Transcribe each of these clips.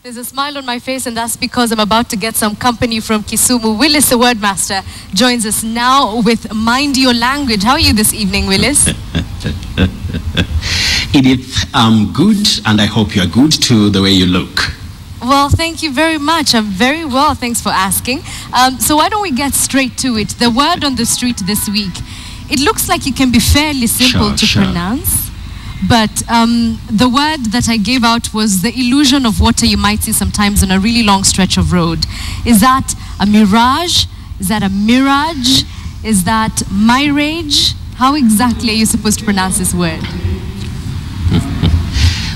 There's a smile on my face, and that's because I'm about to get some company from Kisumu. Willice, the wordmaster, joins us now with Mind Your Language. How are you this evening, Willice? Edith, I'm good, and I hope you're good too, the way you look. Well, thank you very much. I'm very well, thanks for asking. So why don't we get straight to it? The word on the street this week. It looks like it can be fairly simple to pronounce. But the word that I gave out was the illusion of water you might see sometimes on a really long stretch of road. Is that a mirage? Is that a mirage? Is that mirage? How exactly are you supposed to pronounce this word?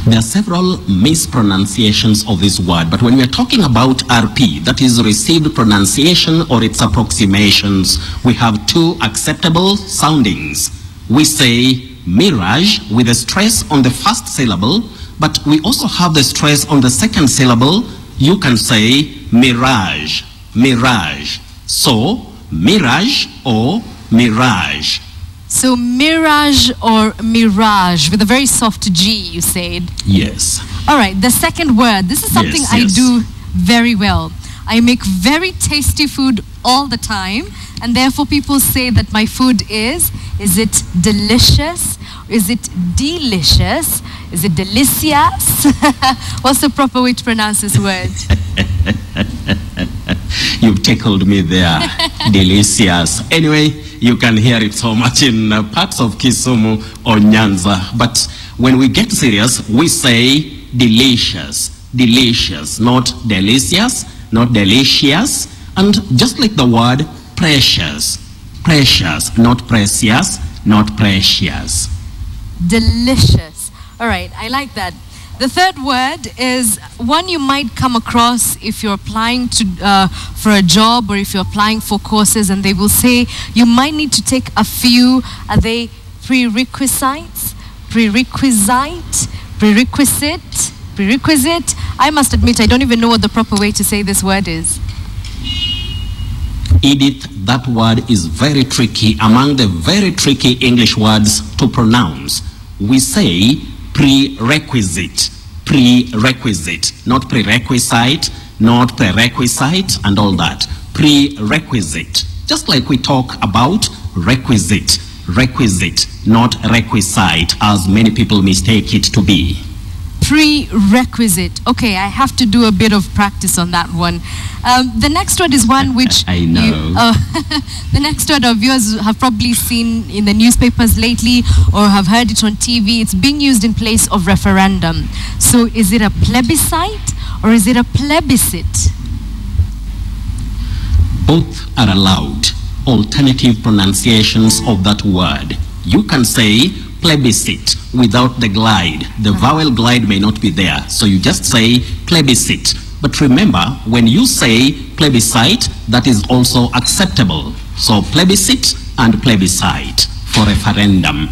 There are several mispronunciations of this word, but when we are talking about RP, that is received pronunciation or its approximations, we have two acceptable soundings. We say mirage with a stress on the first syllable, but we also have the stress on the second syllable. You can say mirage, mirage. So mirage or mirage. So mirage or mirage with a very soft G, you said? Yes. All right, the second word. This is something I do very well. I make very tasty food all the time, and therefore people say that my food is it delicious? Is it delicious? Is it delicious? What's the proper way to pronounce this word? You've tickled me there. Delicious. Anyway, you can hear it so much in parts of Kisumu or Nyanza. But when we get serious, we say delicious. Delicious, not delicious, not delicious. And just like the word precious. Precious, not precious, not precious. Delicious. All right, I like that. The third word is one you might come across if you're applying to for a job or if you're applying for courses, and they will say you might need to take a few. Are they prerequisites? Prerequisite? Prerequisite? Prerequisite? I must admit I don't even know what the proper way to say this word is. Edith, that word is very tricky. Among the very tricky English words to pronounce, we say prerequisite. Prerequisite, not prerequisite, not prerequisite, and all that. Prerequisite. Just like we talk about requisite. Requisite, not requisite, as many people mistake it to be. Prerequisite. Okay, I have to do a bit of practice on that one. The next word is one which I know. The next word of yours have probably seen in the newspapers lately or have heard it on TV. It's being used in place of referendum. So is it a plebiscite or is it a plebiscite? Both are allowed. Alternative pronunciations of that word. You can say plebiscite without the glide. The vowel glide may not be there, so you just say plebiscite. But remember, when you say plebiscite, that is also acceptable. So plebiscite and plebiscite for referendum.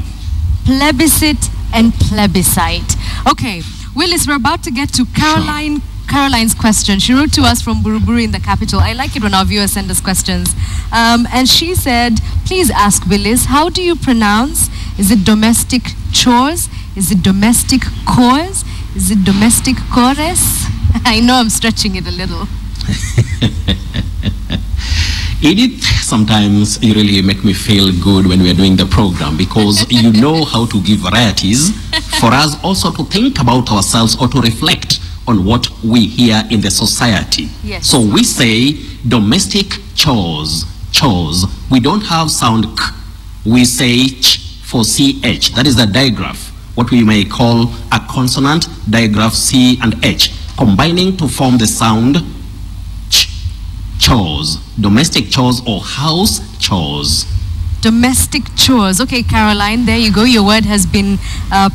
Plebiscite and plebiscite. Okay, Willice, we're about to get to Caroline. Sure. Caroline's question. She wrote to us from Buruburu in the capital. I like it when our viewers send us questions. And she said, please ask Willice, how do you pronounce? Is it domestic chores? Is it domestic chores? Is it domestic chorus? I know I'm stretching it a little. Edith, sometimes you really make me feel good when we are doing the program because you know how to give varieties for us also to think about ourselves or to reflect on what we hear in the society. Yes. So we say domestic chores, chores. We don't have sound k. We say ch for ch. That is the digraph, what we may call a consonant digraph c and h, combining to form the sound ch. Chores, domestic chores or house chores. Domestic chores. Okay, Caroline, there you go. Your word has been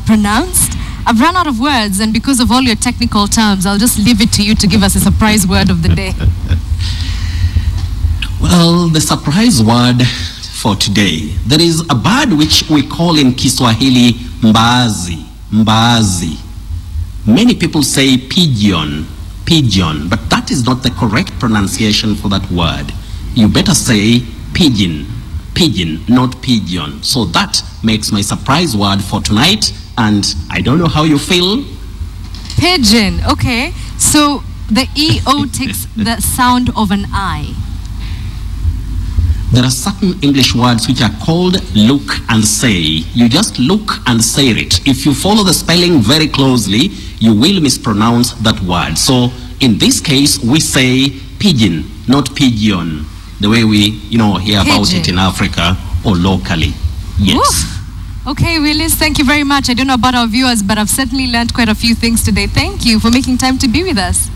pronounced. I've run out of words, and because of all your technical terms, I'll just leave it to you to give us a surprise word of the day. Well, the surprise word for today, there is a bird which we call in Kiswahili mbaazi. Mbaazi. Many people say pigeon, pigeon, but that is not the correct pronunciation for that word. You better say pigeon, pigeon, not pigeon. So that makes my surprise word for tonight. And I don't know how you feel. Pigeon. Okay. So the EO takes the sound of an I. There are certain English words which are called look and say. You just look and say it. If you follow the spelling very closely, you will mispronounce that word. So in this case, we say pigeon, not pigeon, the way we, hear about it in Africa or locally. Yes. Oof. Okay, Willice, thank you very much. I don't know about our viewers, but I've certainly learned quite a few things today. Thank you for making time to be with us.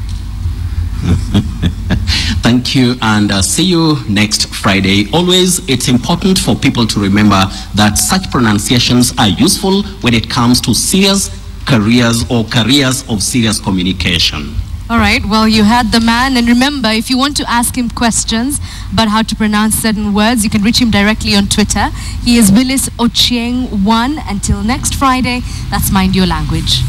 Thank you, and see you next Friday. Always, it's important for people to remember that such pronunciations are useful when it comes to serious careers or careers of serious communication. All right, well, you had the man, and remember, if you want to ask him questions about how to pronounce certain words, you can reach him directly on Twitter. He is Willice Ochieng1. Until next Friday, that's Mind Your Language.